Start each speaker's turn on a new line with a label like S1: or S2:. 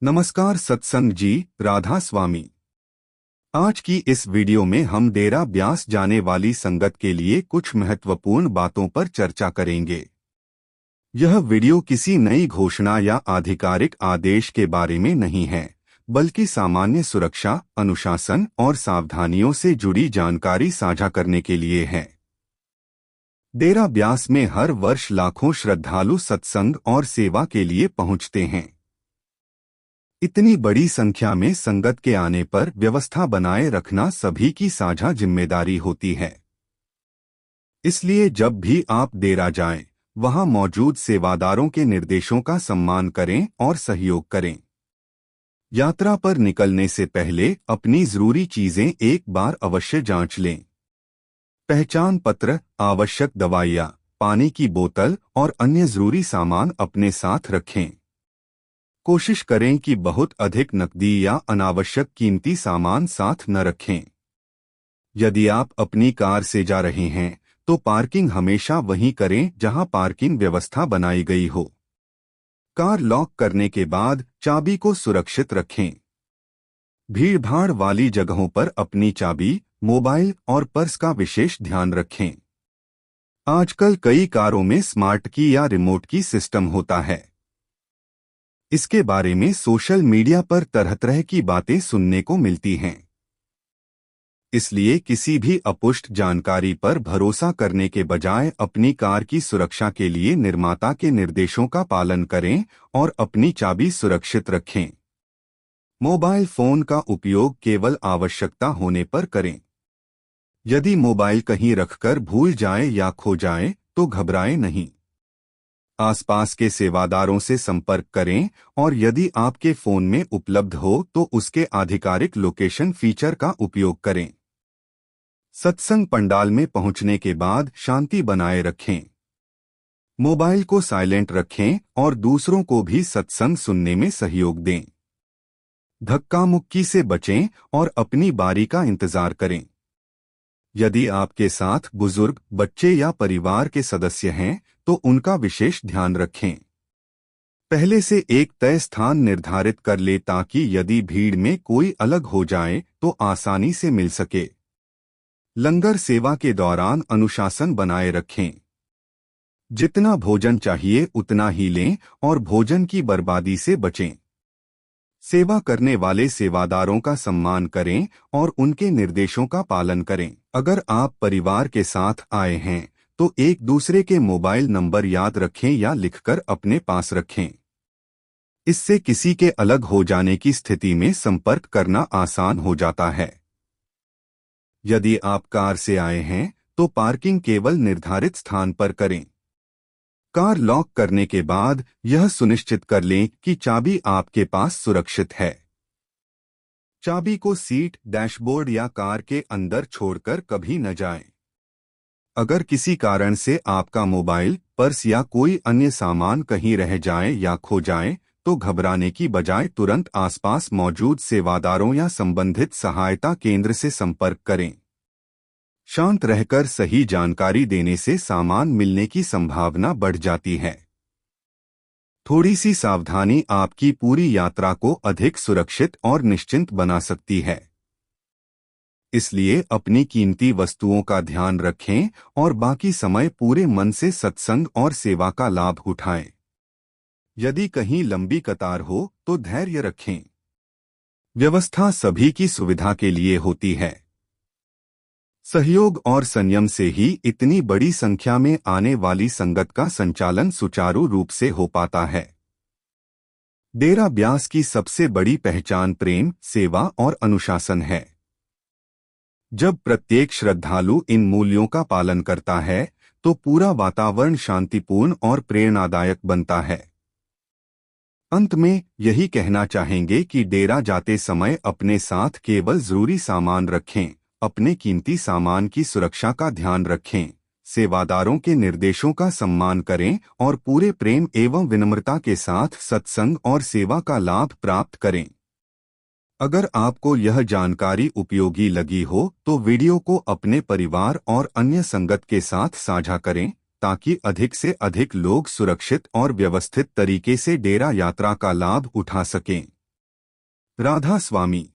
S1: नमस्कार सत्संग जी, राधा स्वामी। आज की इस वीडियो में हम डेरा ब्यास जाने वाली संगत के लिए कुछ महत्वपूर्ण बातों पर चर्चा करेंगे। यह वीडियो किसी नई घोषणा या आधिकारिक आदेश के बारे में नहीं है, बल्कि सामान्य सुरक्षा, अनुशासन और सावधानियों से जुड़ी जानकारी साझा करने के लिए है। डेरा ब्यास में हर वर्ष लाखों श्रद्धालु सत्संग और सेवा के लिए पहुंचते हैं। इतनी बड़ी संख्या में संगत के आने पर व्यवस्था बनाए रखना सभी की साझा जिम्मेदारी होती है। इसलिए जब भी आप डेरा जाएं, वहां मौजूद सेवादारों के निर्देशों का सम्मान करें और सहयोग करें। यात्रा पर निकलने से पहले अपनी जरूरी चीजें एक बार अवश्य जांच लें। पहचान पत्र, आवश्यक दवाइयाँ, पानी की बोतल और अन्य जरूरी सामान अपने साथ रखें। कोशिश करें कि बहुत अधिक नकदी या अनावश्यक कीमती सामान साथ न रखें। यदि आप अपनी कार से जा रहे हैं, तो पार्किंग हमेशा वहीं करें जहां पार्किंग व्यवस्था बनाई गई हो। कार लॉक करने के बाद चाबी को सुरक्षित रखें। भीड़भाड़ वाली जगहों पर अपनी चाबी, मोबाइल और पर्स का विशेष ध्यान रखें। आजकल कई कारों में स्मार्ट की या रिमोट की सिस्टम होता है। इसके बारे में सोशल मीडिया पर तरह तरह की बातें सुनने को मिलती हैं। इसलिए किसी भी अपुष्ट जानकारी पर भरोसा करने के बजाय अपनी कार की सुरक्षा के लिए निर्माता के निर्देशों का पालन करें और अपनी चाबी सुरक्षित रखें। मोबाइल फोन का उपयोग केवल आवश्यकता होने पर करें। यदि मोबाइल कहीं रखकर भूल जाए या खो जाए तो घबराएं नहीं। आसपास के सेवादारों से संपर्क करें और यदि आपके फोन में उपलब्ध हो तो उसके आधिकारिक लोकेशन फीचर का उपयोग करें। सत्संग पंडाल में पहुंचने के बाद शांति बनाए रखें। मोबाइल को साइलेंट रखें और दूसरों को भी सत्संग सुनने में सहयोग दें। धक्का मुक्की से बचें और अपनी बारी का इंतजार करें। यदि आपके साथ बुजुर्ग, बच्चे या परिवार के सदस्य हैं, तो उनका विशेष ध्यान रखें। पहले से एक तय स्थान निर्धारित कर ले ताकि यदि भीड़ में कोई अलग हो जाए तो आसानी से मिल सके। लंगर सेवा के दौरान अनुशासन बनाए रखें। जितना भोजन चाहिए उतना ही लें और भोजन की बर्बादी से बचें। सेवा करने वाले सेवादारों का सम्मान करें और उनके निर्देशों का पालन करें। अगर आप परिवार के साथ आए हैं तो एक दूसरे के मोबाइल नंबर याद रखें या लिखकर अपने पास रखें। इससे किसी के अलग हो जाने की स्थिति में संपर्क करना आसान हो जाता है। यदि आप कार से आए हैं तो पार्किंग केवल निर्धारित स्थान पर करें। कार लॉक करने के बाद यह सुनिश्चित कर लें कि चाबी आपके पास सुरक्षित है। चाबी को सीट, डैशबोर्ड या कार के अंदर छोड़कर कभी न जाएं। अगर किसी कारण से आपका मोबाइल, पर्स या कोई अन्य सामान कहीं रह जाए या खो जाए तो घबराने की बजाय तुरंत आसपास मौजूद सेवादारों या संबंधित सहायता केंद्र से संपर्क करें। शांत रहकर सही जानकारी देने से सामान मिलने की संभावना बढ़ जाती है। थोड़ी सी सावधानी आपकी पूरी यात्रा को अधिक सुरक्षित और निश्चिंत बना सकती है। इसलिए अपनी कीमती वस्तुओं का ध्यान रखें और बाकी समय पूरे मन से सत्संग और सेवा का लाभ उठाएं। यदि कहीं लंबी कतार हो तो धैर्य रखें। व्यवस्था सभी की सुविधा के लिए होती है। सहयोग और संयम से ही इतनी बड़ी संख्या में आने वाली संगत का संचालन सुचारू रूप से हो पाता है। डेरा ब्यास की सबसे बड़ी पहचान प्रेम, सेवा और अनुशासन है। जब प्रत्येक श्रद्धालु इन मूल्यों का पालन करता है तो पूरा वातावरण शांतिपूर्ण और प्रेरणादायक बनता है। अंत में यही कहना चाहेंगे कि डेरा जाते समय अपने साथ केवल जरूरी सामान रखें, अपने कीमती सामान की सुरक्षा का ध्यान रखें, सेवादारों के निर्देशों का सम्मान करें और पूरे प्रेम एवं विनम्रता के साथ सत्संग और सेवा का लाभ प्राप्त करें। अगर आपको यह जानकारी उपयोगी लगी हो तो वीडियो को अपने परिवार और अन्य संगत के साथ साझा करें ताकि अधिक से अधिक लोग सुरक्षित और व्यवस्थित तरीके से डेरा यात्रा का लाभ उठा सकें। राधा स्वामी।